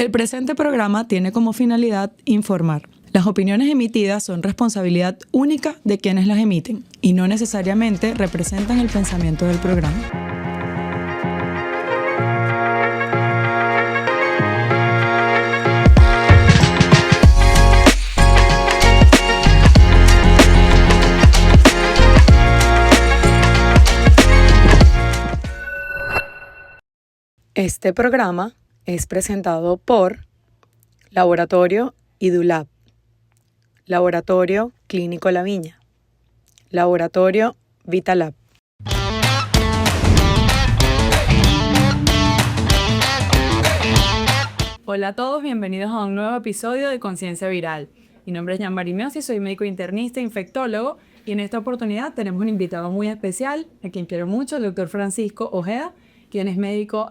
El presente programa tiene como finalidad informar. Las opiniones emitidas son responsabilidad única de quienes las emiten y no necesariamente representan el pensamiento del programa. Este programa es presentado por Laboratorio IDULAB, Laboratorio Clínico La Viña, Laboratorio Vitalab. Hola a todos, bienvenidos a un nuevo episodio de Conciencia Viral. Mi nombre es Jean-Marie Miosi, soy médico internista e infectólogo y en esta oportunidad tenemos un invitado muy especial, a quien quiero mucho, el doctor Francisco Ojeda, quien es médico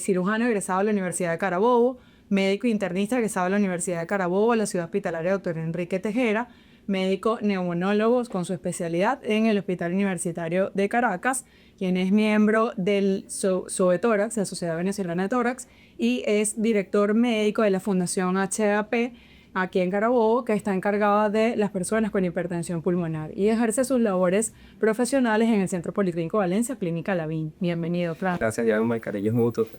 cirujano egresado de la Universidad de Carabobo, médico internista egresado de la Universidad de Carabobo, la ciudad hospitalaria Dr. Enrique Tejera, médico neumonólogo con su especialidad en el Hospital Universitario de Caracas, quien es miembro del SOBETORAX, la Sociedad Venezolana de Tórax, y es director médico de la Fundación HAP aquí en Carabobo, que está encargada de las personas con hipertensión pulmonar y ejerce sus labores profesionales en el Centro Policlínico Valencia, Clínica La Viña. Bienvenido, Fran. Gracias, Jan, cariños mutuos.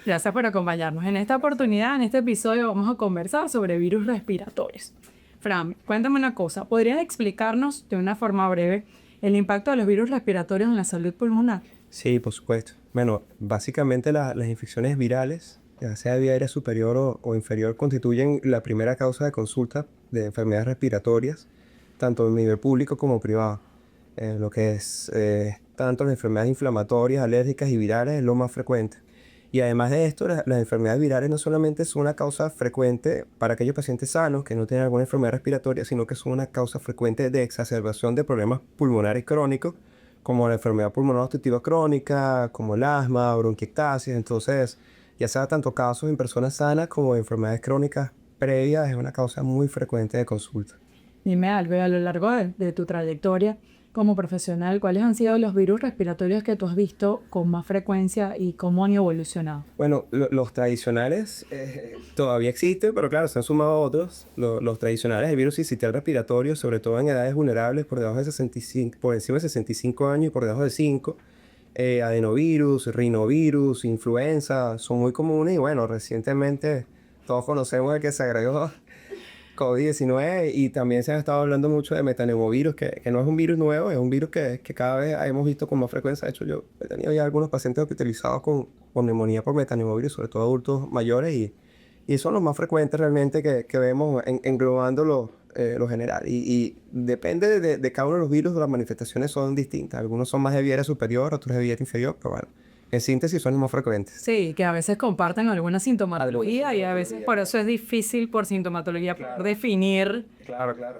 Gracias por acompañarnos. En esta oportunidad, en este episodio, vamos a conversar sobre virus respiratorios. Fran, cuéntame una cosa. ¿Podrías explicarnos de una forma breve el impacto de los virus respiratorios en la salud pulmonar? Sí, por supuesto. Bueno, básicamente las infecciones virales, ya sea de vía aérea superior o inferior, constituyen la primera causa de consulta de enfermedades respiratorias, tanto en nivel público como privado. Lo que es tanto las enfermedades inflamatorias, alérgicas y virales es lo más frecuente. Y además de esto, las enfermedades virales no solamente son una causa frecuente para aquellos pacientes sanos que no tienen alguna enfermedad respiratoria, sino que son una causa frecuente de exacerbación de problemas pulmonares crónicos, como la enfermedad pulmonar obstructiva crónica, como el asma, bronquiectasis. Entonces, ya sea tanto casos en personas sanas como en enfermedades crónicas previas, es una causa muy frecuente de consulta. Dime algo, y a lo largo de tu trayectoria como profesional, ¿cuáles han sido los virus respiratorios que tú has visto con más frecuencia y cómo han evolucionado? Bueno, los tradicionales todavía existen, pero claro, se han sumado otros. Los tradicionales, el virus sincitial respiratorio, sobre todo en edades vulnerables por debajo de 65, por encima de 65 años y por debajo de 5. Adenovirus, rinovirus, influenza, son muy comunes y bueno, recientemente todos conocemos el que se agregó COVID-19 y también se ha estado hablando mucho de metaneumovirus, que no es un virus nuevo, es un virus que cada vez hemos visto con más frecuencia. De hecho, yo he tenido ya algunos pacientes hospitalizados con neumonía por metaneumovirus, sobre todo adultos mayores, y son los más frecuentes realmente que vemos englobando lo general. Y depende de cada uno de los virus, las manifestaciones son distintas. Algunos son más de vía aérea superior, otros de vía aérea inferior, pero bueno, en síntesis son los más frecuentes. Sí, que a veces comparten alguna sintomatología y a veces por eso es difícil por sintomatología definir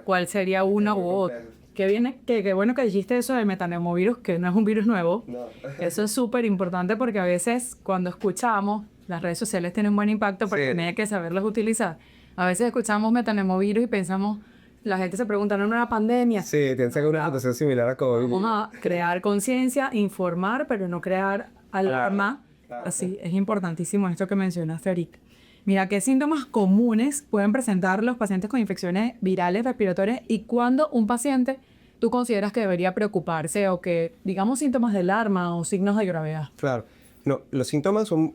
cuál sería una u otra. Qué bueno que dijiste eso del metaneumovirus, que no es un virus nuevo. No. Eso es súper importante porque a veces cuando escuchamos, las redes sociales tienen un buen impacto porque hay que saberlas utilizar. A veces escuchamos metaneumovirus y pensamos, la gente se pregunta, ¿no es una pandemia? Sí, tiene que ser una situación similar a COVID. Vamos a crear conciencia, informar, pero no crear alarma. Claro. Así, es importantísimo esto que mencionaste ahorita. Mira, ¿qué síntomas comunes pueden presentar los pacientes con infecciones virales respiratorias y cuándo un paciente tú consideras que debería preocuparse o que, digamos, síntomas de alarma o signos de gravedad? Claro. No, los síntomas son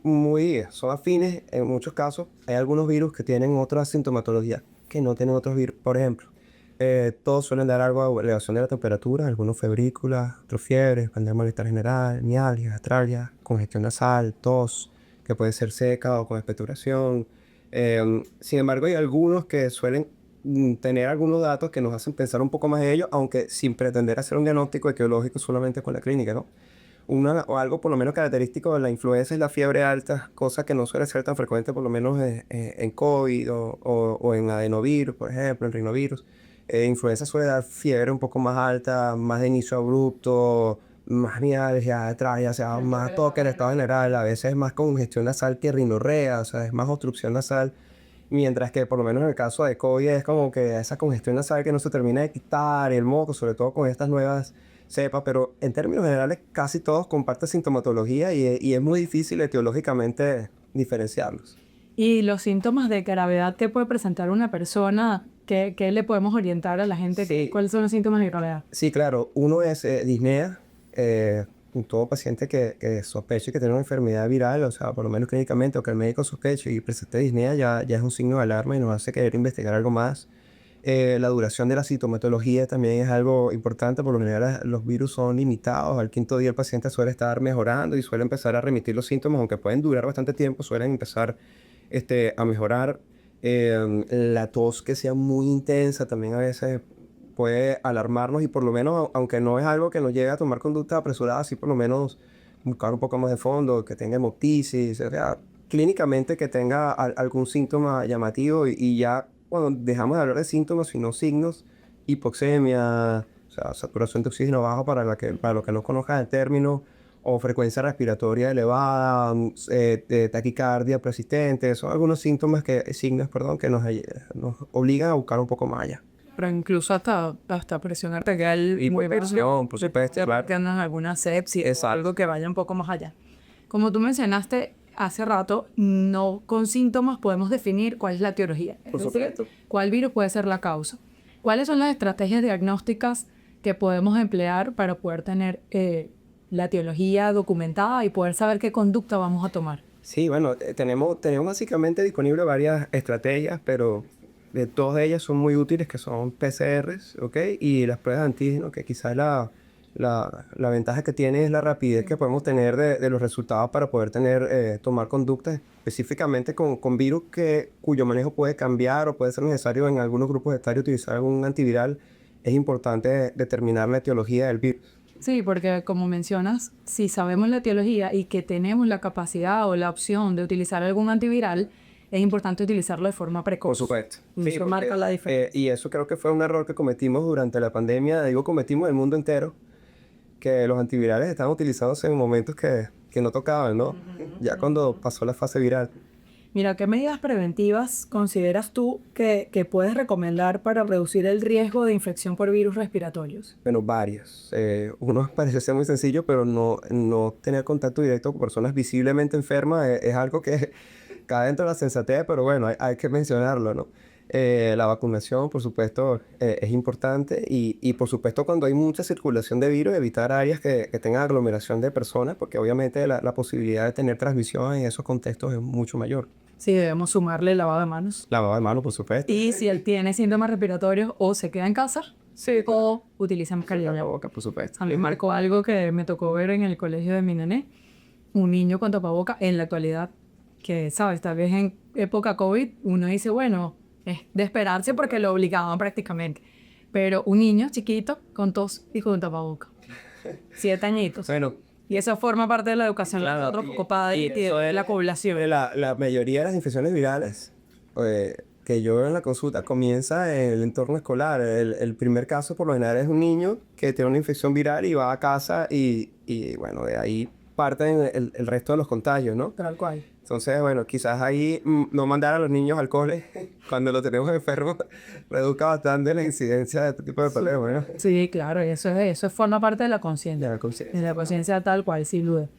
son afines en muchos casos. Hay algunos virus que tienen otra sintomatología que no tienen otros virus. Por ejemplo, todos suelen dar algo de elevación de la temperatura, algunos febrículas, otros fiebres, pueden dar malestar general, mialgia, astralgia, congestión nasal, tos, que puede ser seca o con expectoración. Sin embargo, hay algunos que suelen tener algunos datos que nos hacen pensar un poco más en ellos, aunque sin pretender hacer un diagnóstico etiológico solamente con la clínica, ¿no? O algo por lo menos característico de la influenza es la fiebre alta, cosa que no suele ser tan frecuente por lo menos en COVID o en adenovirus, por ejemplo, en rinovirus. Influenza suele dar fiebre un poco más alta, más de inicio abrupto, más mialgia, atralgia, o sea, más toque en estado general. A veces es más congestión nasal que rinorrea, o sea, es más obstrucción nasal. Mientras que por lo menos en el caso de COVID es como que esa congestión nasal que no se termina de quitar, el moco, sobre todo con estas nuevas cepas, pero en términos generales casi todos comparten sintomatología y es muy difícil etiológicamente diferenciarlos. Y los síntomas de gravedad que puede presentar una persona, ¿qué le podemos orientar a la gente? Sí. ¿Cuáles son los síntomas de gravedad? Sí, claro. Uno es disnea. Todo paciente que sospeche que tiene una enfermedad viral, o sea, por lo menos clínicamente, o que el médico sospeche y presente disnea, ya es un signo de alarma y nos hace querer investigar algo más. La duración de la sintomatología también es algo importante. Por lo general, los virus son limitados. Al quinto día el paciente suele estar mejorando y suele empezar a remitir los síntomas, aunque pueden durar bastante tiempo, suelen empezar a mejorar. La tos que sea muy intensa también a veces puede alarmarnos y por lo menos, aunque no es algo que nos llegue a tomar conductas apresuradas, sí por lo menos buscar un poco más de fondo, que tenga hemoptisis, o sea, clínicamente que tenga algún síntoma llamativo y ya cuando dejamos de hablar de síntomas, sino signos, hipoxemia, o sea, saturación de oxígeno bajo para los que no conozcan el término, o frecuencia respiratoria elevada, taquicardia persistente, son algunos signos, perdón, que nos obligan a buscar un poco más allá. Pero incluso hasta presión arterial Y muy baja. por supuesto, claro. Tengan alguna sepsis, Exacto. algo que vaya un poco más allá. Como tú mencionaste hace rato, no con síntomas podemos definir cuál es la etiología. Por supuesto. Cuál virus puede ser la causa. ¿Cuáles son las estrategias diagnósticas que podemos emplear para poder tener la etiología documentada y poder saber qué conducta vamos a tomar? Sí, bueno, tenemos básicamente disponibles varias estrategias, pero de todas ellas son muy útiles, que son PCRs, ¿ok? Y las pruebas de antígenos, que quizás la ventaja que tiene es la rapidez que podemos tener de los resultados para poder tomar conductas específicamente con virus cuyo manejo puede cambiar o puede ser necesario en algunos grupos etarios utilizar algún antiviral. Es importante determinar la etiología del virus. Sí, porque como mencionas, si sabemos la etiología y que tenemos la capacidad o la opción de utilizar algún antiviral, es importante utilizarlo de forma precoz. Por supuesto. Eso marca la diferencia. Y eso creo que fue un error que cometimos durante la pandemia. Digo, cometimos el mundo entero, que los antivirales estaban utilizándose en momentos que no tocaban, ¿no? Ya cuando pasó la fase viral. Mira, ¿qué medidas preventivas consideras tú que puedes recomendar para reducir el riesgo de infección por virus respiratorios? Bueno, varias. Uno parece ser muy sencillo, pero no tener contacto directo con personas visiblemente enfermas es algo que cae dentro de la sensatez, pero bueno, hay que mencionarlo, ¿no? La vacunación, por supuesto, es importante y por supuesto cuando hay mucha circulación de virus, evitar áreas que tengan aglomeración de personas, porque obviamente la posibilidad de tener transmisión en esos contextos es mucho mayor. Sí, debemos sumarle lavado de manos. Lavado de manos, por supuesto. Y si él tiene síntomas respiratorios, o se queda en casa, o utiliza mascarilla en la boca. Por supuesto. A mí marcó algo que me tocó ver en el colegio de mi nené, un niño con tapaboca en la actualidad, que, ¿sabes? Tal vez en época COVID uno dice, bueno, es de esperarse porque lo obligaban prácticamente. Pero un niño chiquito con tos y con tapaboca. 7 añitos. Bueno, Y eso forma parte de la educación claro, antropocopada y eso de es la población. la mayoría de las infecciones virales que yo veo en la consulta comienza en el entorno escolar. El primer caso por lo general es un niño que tiene una infección viral y va a casa y bueno, de ahí parten el resto de los contagios, ¿no? Tal cual. Entonces, bueno, quizás ahí no mandar a los niños al cole cuando lo tenemos enfermo reduzca bastante la incidencia de este tipo de problemas, ¿no? Sí, claro, y eso forma parte de la conciencia. De la conciencia. De la conciencia tal cual, sin duda.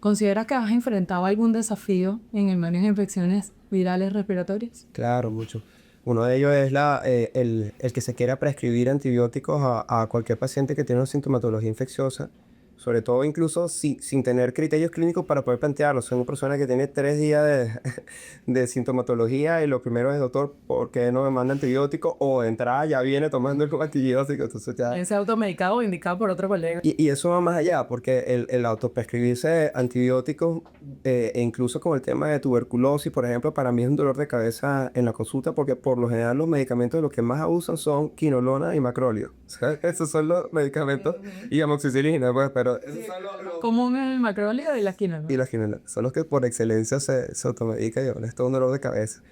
¿Consideras que has enfrentado algún desafío en el manejo de infecciones virales respiratorias? Claro, mucho. Uno de ellos es el que se quiera prescribir antibióticos a cualquier paciente que tiene una sintomatología infecciosa, sobre todo incluso sin tener criterios clínicos para poder plantearlo. Soy una persona que tiene 3 días de sintomatología y lo primero es, doctor, ¿por qué no me manda antibiótico? O de entrada ya viene tomando el antibiótico, entonces ya... ¿Es automedicado o indicado por otro colega? Y eso va más allá, porque el autoprescribirse antibióticos, e incluso con el tema de tuberculosis, por ejemplo, para mí es un dolor de cabeza en la consulta, porque por lo general los medicamentos los que más abusan son quinolona y macrolio. Esos son los medicamentos, y amoxicilina, pues, pero esos son los... Común el macróleo y la quinola. Y los quinolona, son los que por excelencia se automedican y bueno, esto es un dolor de cabeza.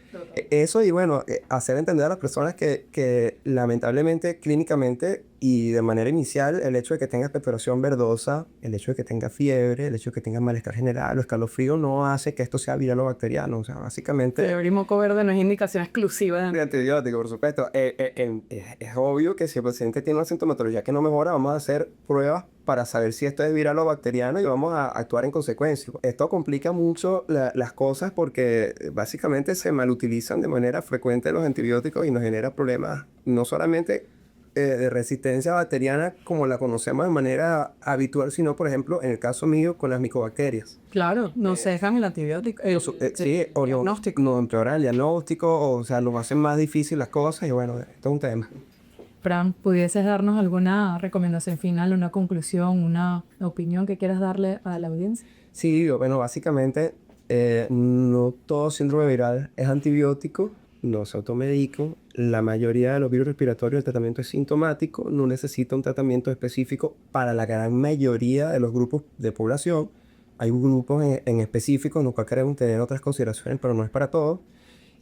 Eso y bueno, hacer entender a las personas que lamentablemente, clínicamente, Y de manera inicial, el hecho de que tengas perforación verdosa, el hecho de que tengas fiebre, el hecho de que tengas malestar general o escalofrío no hace que esto sea viral o bacteriano. O sea, básicamente... Fiebre y moco verde no es indicación exclusiva De de... antibiótico, por supuesto. Es obvio que si el paciente tiene una sintomatología que no mejora, vamos a hacer pruebas para saber si esto es viral o bacteriano y vamos a actuar en consecuencia. Esto complica mucho las cosas porque básicamente se malutilizan de manera frecuente los antibióticos y nos genera problemas no solamente de resistencia bacteriana como la conocemos de manera habitual, sino, por ejemplo, en el caso mío, con las micobacterias. Claro, no se dejan el antibiótico. Sí, o no empeoran el diagnóstico, o sea, nos hacen más difícil las cosas y bueno, esto es un tema. Fran, ¿pudieses darnos alguna recomendación final, una conclusión, una opinión que quieras darle a la audiencia? Sí, bueno, básicamente no todo síndrome viral es antibiótico, no se automedican. La mayoría de los virus respiratorios, el tratamiento es sintomático, no necesita un tratamiento específico para la gran mayoría de los grupos de población. Hay grupos en específico en los cuales queremos tener otras consideraciones, pero no es para todos.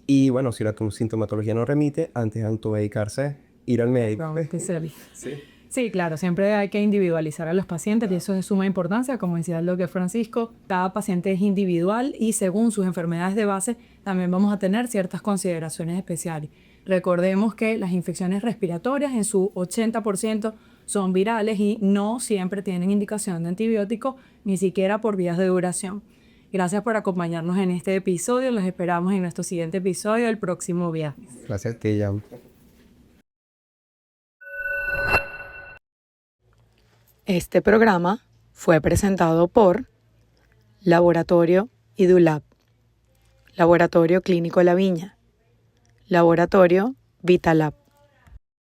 Y bueno, si la sintomatología no remite, antes de automedicarse, ir al médico. Vamos, especialista. Sí. Sí, claro, siempre hay que individualizar a los pacientes y eso es de suma importancia. Como decía el doctor Francisco, cada paciente es individual y según sus enfermedades de base también vamos a tener ciertas consideraciones especiales. Recordemos que las infecciones respiratorias en su 80% son virales y no siempre tienen indicación de antibiótico, ni siquiera por vías de duración. Gracias por acompañarnos en este episodio. Los esperamos en nuestro siguiente episodio el próximo viernes. Gracias a ti, Jan. Este programa fue presentado por Laboratorio IDULAB, Laboratorio Clínico La Viña, Laboratorio VitaLab.